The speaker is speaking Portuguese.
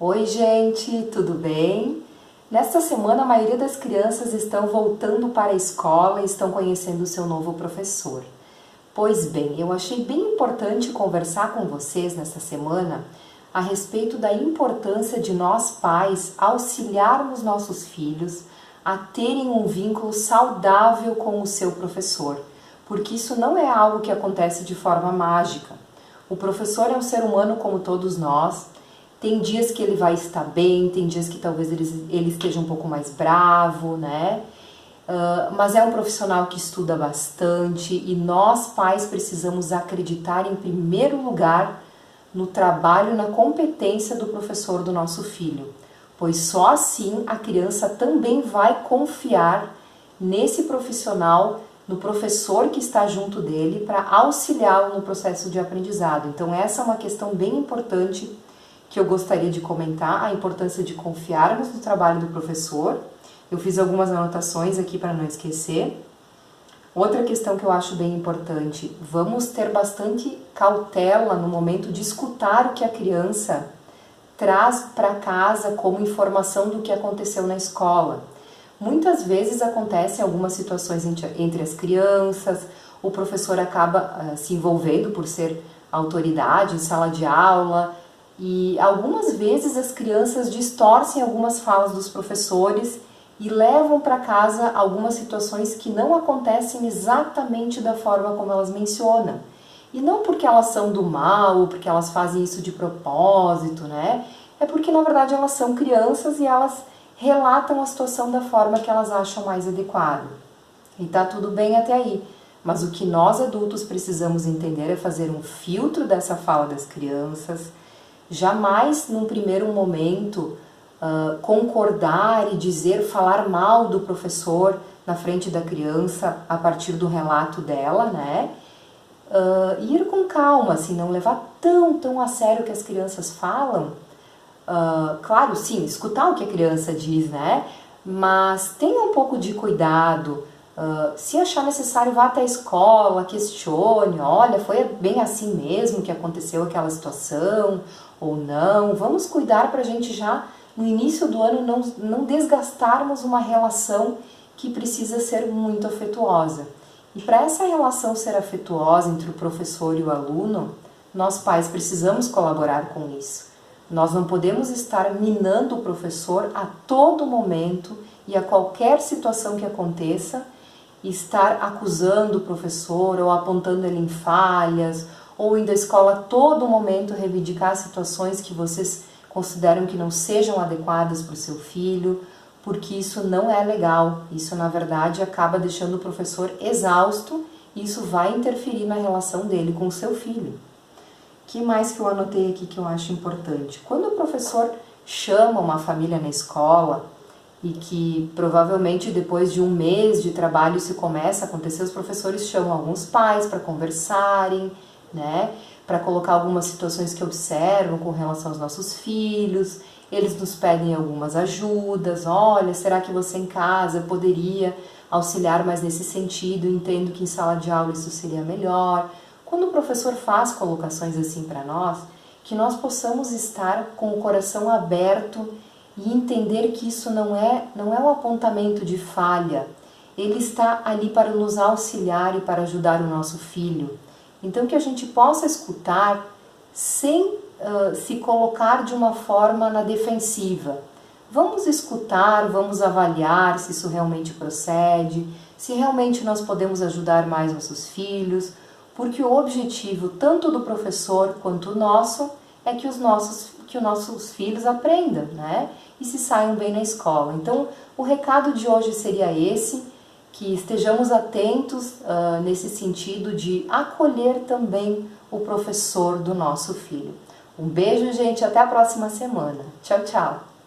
Oi gente, tudo bem? Nesta semana a maioria das crianças estão voltando para a escola e estão conhecendo o seu novo professor. Pois bem, eu achei bem importante conversar com vocês nesta semana a respeito da importância de nós pais auxiliarmos nossos filhos a terem um vínculo saudável com o seu professor, porque isso não é algo que acontece de forma mágica. O professor é um ser humano como todos nós. Tem dias que ele vai estar bem, tem dias que talvez ele esteja um pouco mais bravo, né? Mas é um profissional que estuda bastante e nós, pais, precisamos acreditar em primeiro lugar no trabalho e na competência do professor do nosso filho, pois só assim a criança também vai confiar nesse profissional, no professor que está junto dele para auxiliá-lo no processo de aprendizado. Então essa é uma questão bem importante que eu gostaria de comentar, a importância de confiarmos no trabalho do professor. Eu fiz algumas anotações aqui para não esquecer. Outra questão que eu acho bem importante, vamos ter bastante cautela no momento de escutar o que a criança traz para casa como informação do que aconteceu na escola. Muitas vezes acontecem algumas situações entre as crianças, o professor acaba se envolvendo por ser autoridade em sala de aula, e algumas vezes as crianças distorcem algumas falas dos professores e levam para casa algumas situações que não acontecem exatamente da forma como elas mencionam. E não porque elas são do mal, ou porque elas fazem isso de propósito, né? É porque na verdade elas são crianças e elas relatam a situação da forma que elas acham mais adequada. E tá tudo bem até aí. Mas o que nós adultos precisamos entender é fazer um filtro dessa fala das crianças. Jamais, num primeiro momento, concordar e falar mal do professor na frente da criança a partir do relato dela, né? Ir com calma, assim, não levar tão a sério o que as crianças falam. Claro, sim, escutar o que a criança diz, né? Mas tenha um pouco de cuidado. Se achar necessário, vá até a escola, questione, olha, foi bem assim mesmo que aconteceu aquela situação ou não. Vamos cuidar para a gente já no início do ano não desgastarmos uma relação que precisa ser muito afetuosa. E para essa relação ser afetuosa entre o professor e o aluno, nós pais precisamos colaborar com isso. Nós não podemos estar minando o professor a todo momento e a qualquer situação que aconteça, estar acusando o professor ou apontando ele em falhas, ou indo à escola a todo momento reivindicar situações que vocês consideram que não sejam adequadas para o seu filho, porque isso não é legal. Isso, na verdade, acaba deixando o professor exausto e isso vai interferir na relação dele com o seu filho. O que mais que eu anotei aqui que eu acho importante? Quando o professor chama uma família na escola, e que provavelmente depois de um mês de trabalho isso começa a acontecer, os professores chamam alguns pais para conversarem, né, para colocar algumas situações que observam com relação aos nossos filhos, eles nos pedem algumas ajudas, olha, será que você em casa poderia auxiliar mais nesse sentido, entendo que em sala de aula isso seria melhor. Quando o professor faz colocações assim para nós, que nós possamos estar com o coração aberto e entender que isso não é um apontamento de falha, ele está ali para nos auxiliar e para ajudar o nosso filho. Então que a gente possa escutar sem se colocar de uma forma na defensiva. Vamos escutar, vamos avaliar se isso realmente procede, se realmente nós podemos ajudar mais nossos filhos, porque o objetivo tanto do professor quanto o nosso é que os nossos filhos aprendam, né? E se saiam bem na escola. Então, o recado de hoje seria esse, que estejamos atentos nesse sentido de acolher também o professor do nosso filho. Um beijo, gente, até a próxima semana. Tchau, tchau!